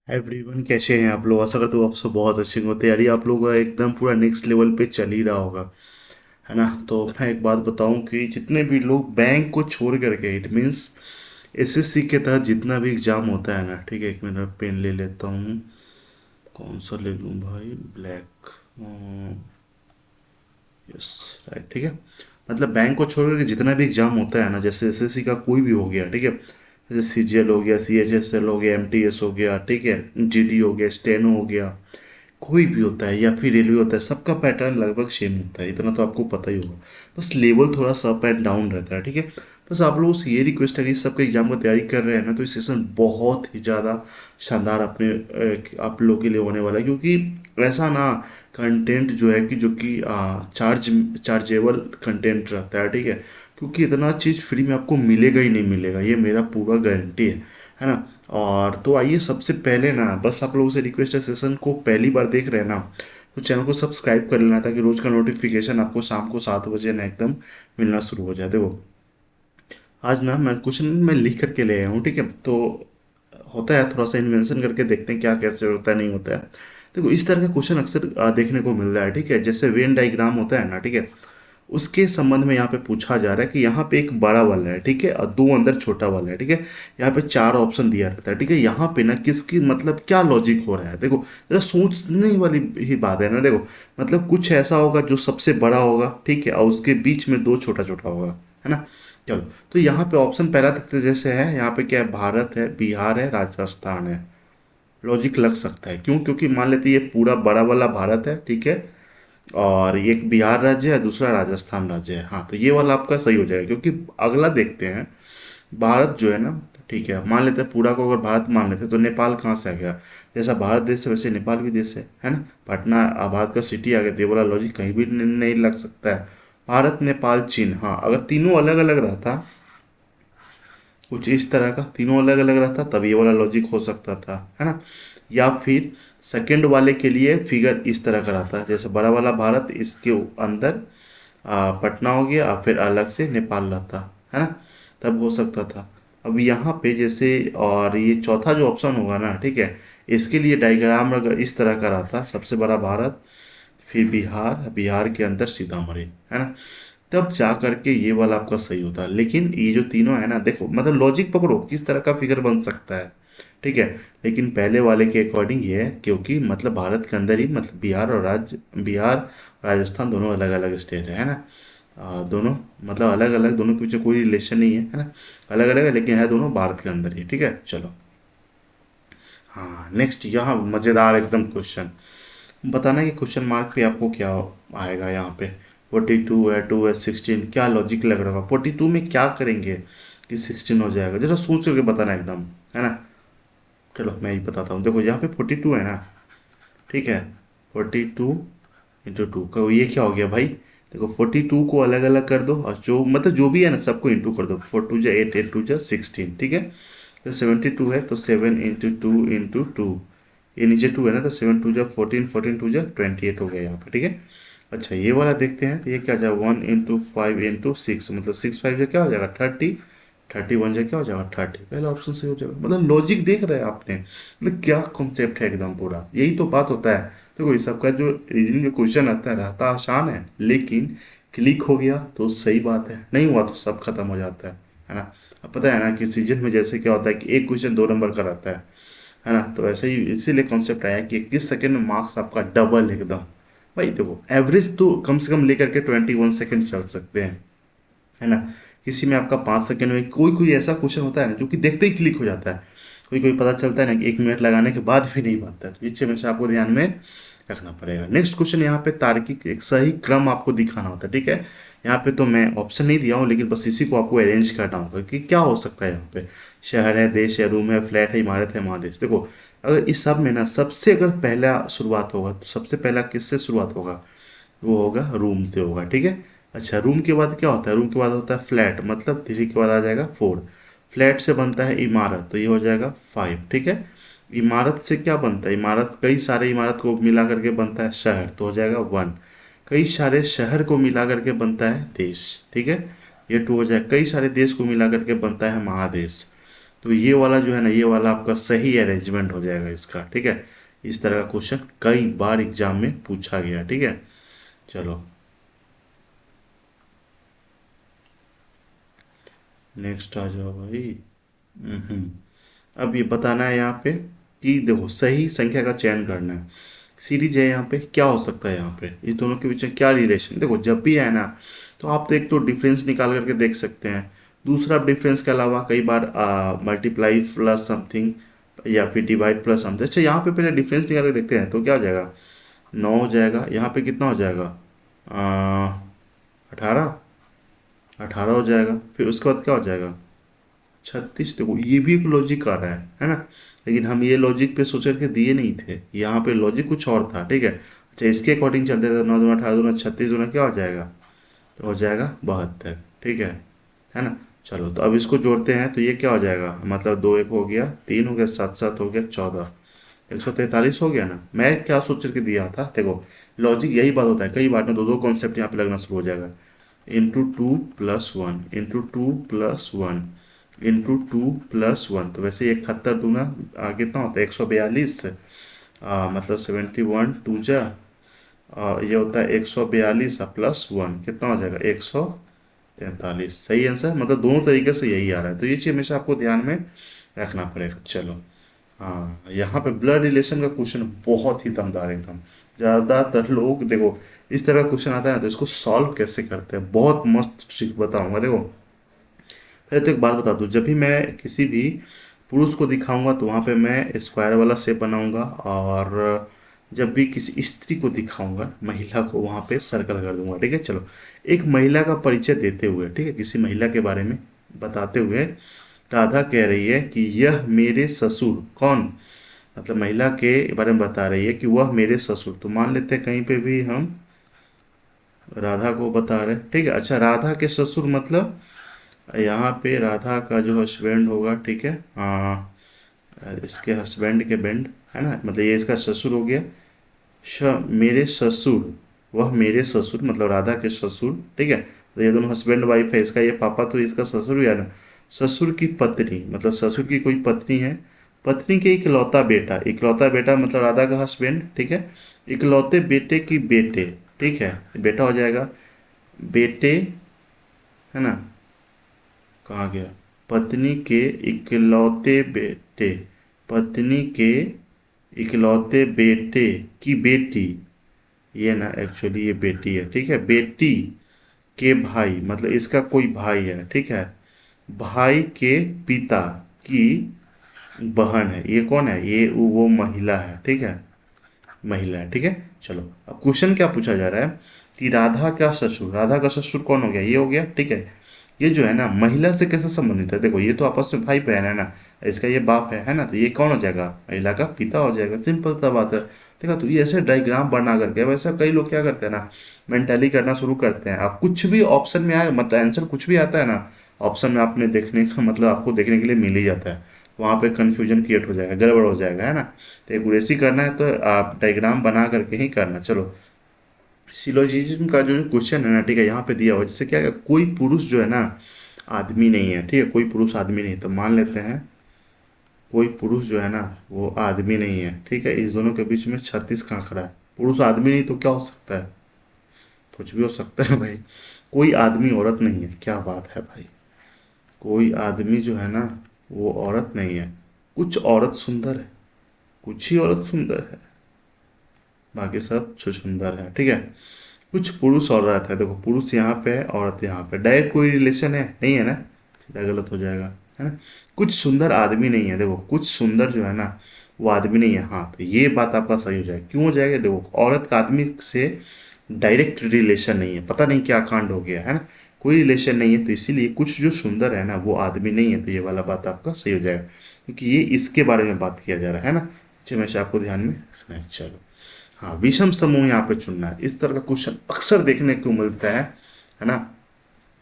Everyone कैसे हैं आप लोग। आशा करता हूँ आप सब बहुत अच्छे हो। तैयारी आप लोगों का एकदम पूरा नेक्स्ट लेवल पे चल ही रहा होगा, है ना। तो मैं एक बात बताऊं कि जितने भी लोग बैंक को छोड़ करके, इट मीन्स एसएससी के तहत जितना भी एग्जाम होता है ना, ठीक है, एक मिनट पेन ले लेता हूँ। कौन सा ले लूँ भाई? ब्लैक। यस, राइट, ठीक है। मतलब बैंक को छोड़ करके जितना भी एग्जाम होता है ना, जैसे एसएससी का कोई भी हो गया, ठीक है, जैसे सीजीएल हो गया, सीएचएसएल हो गया, एमटीएस हो गया, ठीक है, जीडी हो गया, स्टेनो हो गया, कोई भी होता है या फिर रेलवे होता है, सबका पैटर्न लगभग सेम होता है, इतना तो आपको पता ही होगा। बस लेवल थोड़ा सा अप एंड डाउन रहता है, ठीक है। बस आप लोगों से ये रिक्वेस्ट है कि इस सबके एग्जाम की तैयारी कर रहे हैं ना, तो इस सेशन बहुत ही ज़्यादा शानदार अपने आप लोगों के लिए होने वाला है, क्योंकि ऐसा ना कंटेंट जो है कि जो कि चार्जेबल कंटेंट रहता है, ठीक है। क्योंकि इतना चीज़ फ्री में आपको मिलेगा ही नहीं मिलेगा, ये मेरा पूरा गारंटी है ना। और तो आइए, सबसे पहले ना बस आप लोगों से रिक्वेस्ट है, सेशन को पहली बार देख रहे हैं ना, तो चैनल को सब्सक्राइब कर लेना, ताकि रोज़ का नोटिफिकेशन आपको शाम को 7 बजे ना एकदम मिलना शुरू हो जाए। देखो, आज ना मैं क्वेश्चन में लिख करके ले आया हूँ, ठीक है। तो होता है, थोड़ा सा इन्वेंशन करके देखते हैं क्या कैसे होता है, नहीं होता है। देखो, इस तरह का क्वेश्चन अक्सर देखने को मिल रहा है, ठीक है। जैसे वेन डायग्राम होता है ना, ठीक है, उसके संबंध में यहाँ पे पूछा जा रहा है कि यहाँ पे एक बड़ा वाला है, ठीक है, और दो अंदर छोटा वाला है, ठीक है। यहाँ पे चार ऑप्शन दिया रहता है, ठीक है। यहाँ पे ना किसकी मतलब क्या लॉजिक हो रहा है, देखो जरा सोचने वाली ही बात है ना। देखो, मतलब कुछ ऐसा होगा जो सबसे बड़ा होगा, ठीक है, और उसके बीच में दो छोटा छोटा होगा, है ना। चलो, तो यहाँ पे ऑप्शन पहला देखते जैसे है, यहाँ पे क्या है, भारत है, बिहार है, राजस्थान है। लॉजिक लग सकता है, क्यों? क्योंकि मान लेते हैं ये पूरा बड़ा वाला भारत है, ठीक है, और ये एक बिहार राज्य है, दूसरा राजस्थान राज्य है। हाँ, तो ये वाला आपका सही हो जाएगा, क्योंकि अगला देखते हैं। भारत जो है ना, ठीक है, मान लेते हैं पूरा को, अगर भारत मान लेते हैं तो नेपाल कहाँ से आ गया? जैसा भारत देश है वैसे नेपाल भी देश है ना। पटना भारत का सिटी आ गया, तो ये वाला लॉजिक कहीं भी नहीं लग सकता है। भारत, नेपाल, चीन, हाँ, अगर तीनों अलग अलग रहता, कुछ इस तरह का तीनों अलग अलग रहता, तब ये वाला लॉजिक हो सकता था, है ना। या फिर सेकंड वाले के लिए फिगर इस तरह का रहता, जैसे बड़ा वाला भारत, इसके अंदर पटना हो गया, और फिर अलग से नेपाल रहता, है ना, तब हो सकता था। अब यहाँ पे जैसे, और ये चौथा जो ऑप्शन होगा ना, ठीक है, इसके लिए डायग्राम अगर इस तरह का रहता, सबसे बड़ा भारत, फिर बिहार, बिहार के अंदर सीतामढ़ी, है ना, तब जा करके ये वाला आपका सही होता है। लेकिन ये जो तीनों है ना, देखो मतलब लॉजिक पकड़ो किस तरह का फिगर बन सकता है, ठीक है। लेकिन पहले वाले के अकॉर्डिंग ये है, क्योंकि मतलब भारत के अंदर ही, मतलब बिहार, राजस्थान दोनों अलग अलग स्टेट है ना। दोनों मतलब अलग अलग, दोनों के बीच कोई रिलेशन नहीं है ना। अलग अलग है, लेकिन है दोनों भारत के अंदर ही, ठीक है। चलो, हाँ, नेक्स्ट यहाँ मज़ेदार एकदम क्वेश्चन। बताना कि क्वेश्चन मार्क पे आपको क्या आएगा यहाँ पे। 42 है, 2 है, 16, क्या लॉजिक लग रहा होगा? 42 में क्या करेंगे कि 16 हो जाएगा? जरा सोच करके बताना एकदम, है ना। चलो मैं ही बताता हूँ। देखो, यहाँ पे 42 है ना, ठीक है। 42 × 2 का ये क्या हो गया भाई? देखो, 42 को अलग अलग कर दो, और जो मतलब जो भी है ना सबको इंटू कर दो। 4 2 8, 8 2 16, ठीक है। तो 72 है, तो 7 × 2 × 2। ये नीचे 2 है ना, तो 7 2 14, 14 2 28 हो गया यहाँ पे, ठीक है। अच्छा, ये वाला देखते हैं, तो ये क्या हो जाएगा? 1 × 5 × 6, मतलब 6 5 क्या हो जाएगा? 30। 31 क्या हो जाएगा? 30। पहला ऑप्शन सही हो जाएगा। मतलब लॉजिक देख रहे हैं आपने, मतलब क्या कॉन्सेप्ट है एकदम पूरा, यही तो बात होता है। देखो, ये सबका जो रीजनिंग का क्वेश्चन आता है, रहता आसान है, लेकिन क्लिक हो गया तो सही बात है, नहीं हुआ तो सब खत्म हो जाता है ना। अब पता है ना कि सीजन में जैसे क्या होता है कि एक क्वेश्चन 2 नंबर का रहता है ना। तो ऐसे ही इसीलिए कॉन्सेप्ट आया कि 21 सेकेंड में मार्क्स आपका डबल एकदम। भाई देखो, एवरेज तो कम से कम लेकर के 21 सेकेंड चल सकते हैं, है ना। किसी में आपका 5 सेकंड में, कोई कोई ऐसा क्वेश्चन होता है ना जो कि देखते ही क्लिक हो जाता है। कोई कोई पता चलता है ना कि 1 मिनट लगाने के बाद भी नहीं बनता है, तो ये चीज़ हमेशा आपको ध्यान में रखना पड़ेगा। नेक्स्ट क्वेश्चन, यहाँ पे तार्किक एक सही क्रम आपको दिखाना होता है, ठीक है। यहाँ पे तो मैं ऑप्शन नहीं दिया हूँ, लेकिन बस इसी को आपको अरेंज करना होगा कि क्या हो सकता है यहाँ पे। शहर है, देश है, रूम है, फ्लैट है, इमारत है, महादेश। देखो, अगर इस सब में ना सबसे अगर पहला शुरुआत होगा, तो सबसे पहला किससे शुरुआत होगा? वो होगा रूम से होगा, ठीक है। अच्छा, रूम के बाद क्या होता है? रूम के बाद होता है फ्लैट, मतलब 3 के बाद आ जाएगा 4। फ्लैट से बनता है इमारत, तो ये हो जाएगा 5, ठीक है। इमारत से क्या बनता है? इमारत, कई सारे इमारत को मिला करके बनता है शहर, तो हो जाएगा 1। कई सारे शहर को मिला करके बनता है देश, ठीक है, ये 2 हो जाएगा। कई सारे देश को मिला करके बनता है महादेश, तो ये वाला जो है ना, ये वाला आपका सही अरेंजमेंट हो जाएगा इसका, ठीक है। इस तरह का क्वेश्चन कई बार एग्जाम में पूछा गया, ठीक है। चलो नेक्स्ट आ जाओ भाई। हम्म। अब ये बताना है यहाँ पे कि देखो सही संख्या का चयन करना है। सीरीज है यहाँ पे, क्या हो सकता है यहाँ पे, इस दोनों के बीच में क्या रिलेशन। देखो जब भी है ना, तो आप तो एक तो डिफरेंस निकाल करके देख सकते हैं। दूसरा डिफरेंस के अलावा कई बार मल्टीप्लाई प्लस समथिंग या फिर डिवाइड प्लस समथिंग। अच्छा यहाँ पे पहले डिफरेंस निकाल के देखते हैं, तो क्या हो जाएगा, 9 हो जाएगा। यहाँ पे कितना हो जाएगा, 18, 18 हो जाएगा। फिर उसके बाद क्या हो जाएगा, 36। देखो ये भी एक लॉजिक आ रहा है ना। लेकिन हम ये लॉजिक पे सोच करके दिए नहीं थे, यहाँ पे लॉजिक कुछ और था, ठीक है। अच्छा इसके अकॉर्डिंग चलते थे, 9 दूना 18, दूना 36, दूना क्या हो जाएगा, तो हो जाएगा 72, ठीक है ना। चलो तो अब इसको जोड़ते हैं, तो ये क्या हो जाएगा, मतलब 2 1 हो गया, 3 हो गया, 7 7 हो गया, 14, 143 हो गया ना। मैं क्या सोच करके दिया था, देखो लॉजिक यही बात होता है, कई बार ना दो दो कॉन्सेप्ट यहाँ पे लगना शुरू हो जाएगा। इंटू 2 + 1, इंटू 2 + 1, इंटू 2 + 1, तो वैसे 71 दूना कितना होता है, 142। मतलब 71 2 जा, ये होता है 142 +1 कितना हो जाएगा, 143। सही आंसर, मतलब दोनों तरीके से यही आ रहा है, तो ये चीज़ हमेशा आपको ध्यान में रखना पड़ेगा। चलो हाँ, यहाँ पे ब्लड रिलेशन का क्वेश्चन बहुत ही दमदार है एकदम। ज़्यादातर लोग देखो इस तरह का क्वेश्चन आता है ना, तो इसको सॉल्व कैसे करते हैं, बहुत मस्त ट्रिक बताऊंगा। देखो पहले तो एक बात बता दूं, जब भी मैं किसी भी पुरुष को दिखाऊंगा तो वहाँ पे मैं स्क्वायर वाला शेप बनाऊंगा, और जब भी किसी स्त्री को दिखाऊंगा, महिला को, वहाँ पे सर्कल कर दूंगा, ठीक है। चलो एक महिला का परिचय देते हुए, ठीक है, किसी महिला के बारे में बताते हुए राधा कह रही है कि यह मेरे ससुर, कौन, मतलब महिला के बारे में बता रही है कि वह मेरे ससुर, तो मान लेते हैं कहीं पे भी हम राधा को बता रहे हैं, ठीक है। अच्छा राधा के ससुर मतलब यहाँ पे राधा का जो हस्बैंड होगा, ठीक है, इसके हस्बैंड के बैंड है ना, मतलब ये इसका ससुर हो गया। मेरे ससुर, वह मेरे ससुर मतलब राधा के ससुर, ठीक है। तो ये दोनों हस्बैंड वाइफ है, इसका ये पापा, तो इसका ससुर हुआ ना। ससुर की पत्नी मतलब ससुर की कोई पत्नी है, पत्नी के इकलौता बेटा, इकलौता बेटा मतलब राधा का हस्बैंड, ठीक है। इकलौते बेटे की बेटे, ठीक है, बेटा हो जाएगा, बेटे, है ना, कहाँ गया, पत्नी के इकलौते बेटे, पत्नी के इकलौते बेटे की बेटी, ये ना एक्चुअली ये बेटी है, ठीक है, बेटी के भाई मतलब इसका कोई भाई है, ठीक है, भाई के पिता की बहन है। ये कौन है, ये वो महिला है, ठीक है, महिला है, ठीक है। चलो अब क्वेश्चन क्या पूछा जा रहा है कि राधा का ससुर, राधा का ससुर कौन हो गया, ये हो गया, ठीक है। ये जो है ना महिला से कैसे संबंधित है, देखो ये तो आपस में भाई बहन है ना, इसका ये बाप है ना, तो ये कौन हो जाएगा, महिला का पिता हो जाएगा, सिंपल सा बात है। ठीक है, तो ये ऐसे डायग्राम बना करके, वैसा कई लोग क्या करते हैं ना, मेंटली करना शुरू करते हैं। आप कुछ भी ऑप्शन में आए, मतलब आंसर कुछ भी आता है ना ऑप्शन में, आपने देखने का मतलब आपको देखने के लिए मिल ही जाता है, वहाँ पे कन्फ्यूजन क्रिएट हो जाएगा, गड़बड़ हो जाएगा, है ना। तो एक्यूरेसी करना है तो आप डायग्राम बना करके ही करना। चलो सिलोजिज्म का जो क्वेश्चन है ना, ठीक है, यहाँ पे दिया हुआ जैसे क्या है, कोई पुरुष जो है ना आदमी नहीं है, ठीक है, कोई पुरुष आदमी नहीं, तो मान लेते हैं कोई पुरुष जो है ना वो आदमी नहीं है, ठीक है। इस दोनों के बीच में 36 का आंकड़ा है, पुरुष आदमी नहीं तो क्या हो सकता है, कुछ भी हो सकता है भाई। कोई आदमी औरत नहीं है, क्या बात है भाई, कोई आदमी जो है ना वो औरत नहीं है। कुछ औरत सुंदर है, कुछ ही औरत सुंदर है, बाकी सब छुछुंदर है, ठीक है। कुछ पुरुष और औरत है, देखो पुरुष यहाँ पे है, औरत यहाँ पे, डायरेक्ट कोई रिलेशन है नहीं है ना, सीधा गलत हो जाएगा, है ना। कुछ सुंदर आदमी नहीं है, देखो कुछ सुंदर जो है ना वो आदमी नहीं है, हाँ, तो ये बात आपका सही हो जाएगा। क्यों हो जाएगा, देखो औरत का आदमी से डायरेक्ट रिलेशन नहीं है, पता नहीं क्या कांड हो गया है ना, कोई रिलेशन नहीं है, तो इसीलिए कुछ जो सुंदर है ना वो आदमी नहीं है, तो ये वाला बात आपका सही हो जाएगा, क्योंकि ये इसके बारे में बात किया जा रहा है ना। अच्छा हमेशा आपको ध्यान में रखना है। चलो हाँ, विषम समूह यहाँ पे चुनना है, इस तरह का क्वेश्चन अक्सर देखने को मिलता है ना।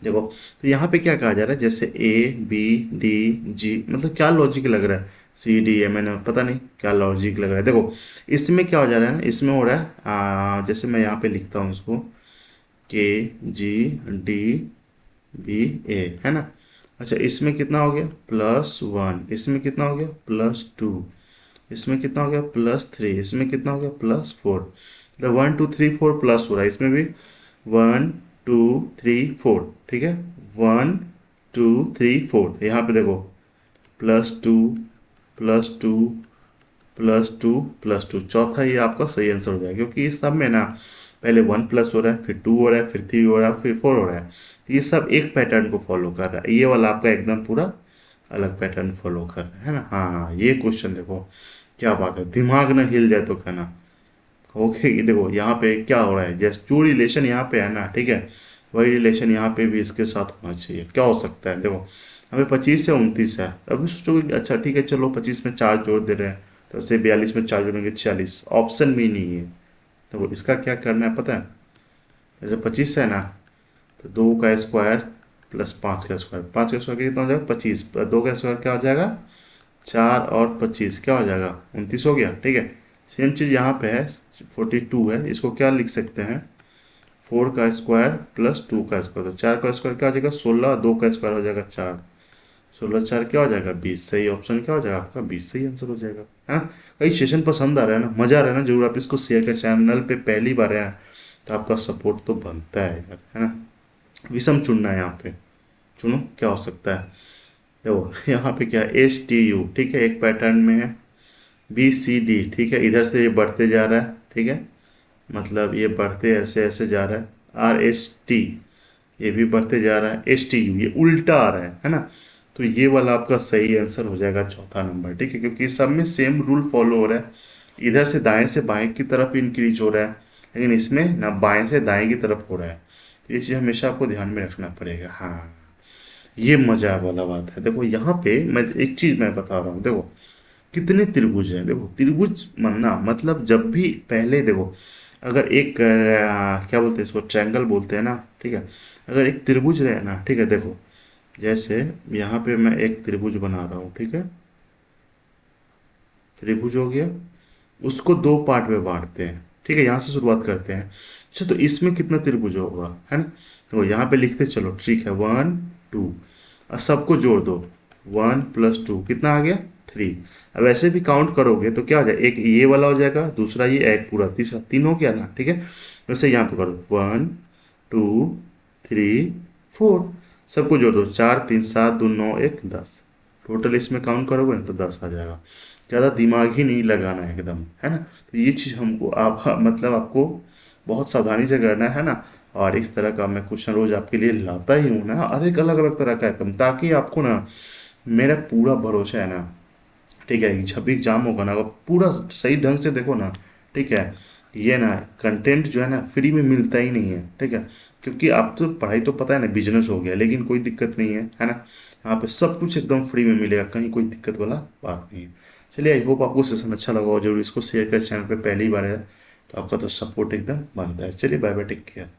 देखो तो यहाँ पे क्या कहा जा रहा है, जैसे A B D G, मतलब क्या लॉजिक लग रहा है, C D M N, पता नहीं क्या लॉजिक लग रहा है। देखो इसमें क्या हो जा रहा है ना, इसमें हो रहा है जैसे मैं यहाँ पे लिखता हूँ इसको, K G D B A, है ना। अच्छा, इसमें कितना हो गया +1, इसमें कितना हो गया +2, इसमें कितना हो गया +3, इसमें कितना हो गया +4। मतलब 1 2 3 4 प्लस हो रहा है इसमें भी, 1 2 3 4, ठीक है, 1 2 3 4। यहाँ पे देखो +2 +2 +2 +2, चौथा ये आपका सही आंसर हो जाएगा, क्योंकि इस सब में ना पहले 1 प्लस हो रहा है, फिर 2 हो रहा है, फिर 3 हो रहा है, फिर 4 हो रहा है। तो ये सब एक पैटर्न को फॉलो कर रहा है, ये वाला आपका एकदम पूरा अलग पैटर्न फॉलो कर रहा है ना। हाँ, ये क्वेश्चन देखो क्या बात है, दिमाग ना हिल जाए तो कहना। ओके, ये देखो यहाँ पे क्या हो रहा है, जैसे जो रिलेशन यहाँ पे है ना, ठीक है, वही रिलेशन यहाँ पे भी इसके साथ होना चाहिए। क्या हो सकता है, देखो हमें 25 से 29 है, अभी सोचोगे कि अच्छा ठीक है चलो 25 में 4 जोड़ दे रहे हैं, तो उससे 42 में 4 जोड़ेंगे 46, ऑप्शन में नहीं है। तो इसका क्या करना है पता है, जैसे 25 है ना, तो 2 का स्क्वायर +5 का स्क्वायर, 5 का स्क्वायर कितना हो जाएगा 25, 2 का स्क्वायर क्या हो जाएगा 4 और 25 क्या हो जाएगा 29 हो गया, ठीक है। सेम चीज़ यहाँ पे है, 42 है, इसको क्या लिख सकते हैं 4 का स्क्वायर +2 का स्क्वायर, तो 4 का स्क्वायर क्या हो जाएगा 16, 2 का स्क्वायर हो जाएगा 4, 16 4 क्या हो जाएगा 20, सही ऑप्शन क्या हो जाएगा आपका 20, सही आंसर हो जाएगा, है ना। कई सेशन पसंद आ रहा है ना, मज़ा आ रहा है ना, जरूर आप इसको शेयर करें, चैनल पे पहली बार है तो आपका सपोर्ट तो बनता है यार, है ना। विषम चुनना है यहाँ पे, चुनो क्या हो सकता है। देखो यहाँ पे क्या है STU, ठीक है, एक पैटर्न में है, BCD, ठीक है, इधर से ये बढ़ते जा रहा है, ठीक है, मतलब ये बढ़ते ऐसे ऐसे जा रहा है, RST ये भी बढ़ते जा रहा है, STU ये उल्टा आ रहा है ना। तो ये वाला आपका सही आंसर हो जाएगा चौथा नंबर, ठीक है, क्योंकि सब में सेम रूल फॉलो हो रहा है, इधर से दाएं से बाएं की तरफ इंक्रीज हो रहा है, लेकिन इसमें ना बाएं से दाएं की तरफ हो रहा है। तो ये चीज़ हमेशा आपको ध्यान में रखना पड़ेगा। हाँ, ये मजा वाला बात है। देखो यहाँ पे मैं एक चीज़ मैं बता रहा हूँ, देखो कितने त्रिभुज हैं, देखो त्रिभुज बनना मतलब जब भी पहले देखो, अगर एक क्या बोलते हैं इसको, ट्रायंगल बोलते हैं ना, ठीक है, अगर एक त्रिभुज रहे ना, ठीक है, देखो जैसे यहाँ पे मैं एक त्रिभुज बना रहा हूँ, ठीक है, त्रिभुज हो गया, उसको 2 पार्ट में बांटते हैं, ठीक है, यहाँ से शुरुआत करते हैं। अच्छा, तो इसमें कितना त्रिभुज होगा, है ना, तो यहाँ पे लिखते चलो, ठीक है, 1 2, और सबको जोड़ दो, 1 + 2 कितना आ गया 3। अब ऐसे भी काउंट करोगे तो क्या हो जाएगा, एक ये वाला हो जाएगा, दूसरा ये, एक पूरा, तीसरा, 3 हो गया ना, ठीक है। वैसे यहाँ पे करो 1 2 3 4, सबको जोड़ दो, 4 3 7 2 9 1 10, टोटल इसमें काउंट करोगे ना तो 10 आ जाएगा। ज़्यादा दिमाग ही नहीं लगाना है एकदम, है ना। तो ये चीज़ हमको आप मतलब आपको बहुत सावधानी से करना है ना। और इस तरह का मैं क्वेश्चन रोज आपके लिए लाता ही हूँ ना, और एक अलग अलग तरह का एकदम, ताकि आपको ना मेरा पूरा भरोसा है ना, ठीक है, जब भी एग्जाम होगा ना, आप पूरा सही ढंग से देखो ना, ठीक है। ये ना कंटेंट जो है ना फ्री में मिलता ही नहीं है, ठीक है, क्योंकि आप तो पढ़ाई तो पता है ना बिजनेस हो गया, लेकिन कोई दिक्कत नहीं है ना। यहाँ पे सब कुछ एकदम फ्री में मिलेगा, कहीं कोई दिक्कत वाला बात नहीं है। चलिए, आई होप आपको सेशन अच्छा लगा, और जरूर इसको शेयर कर, चैनल पे पहली बार है तो आपका तो सपोर्ट एकदम बनता है। चलिए, बाय बाय, टेक केयर।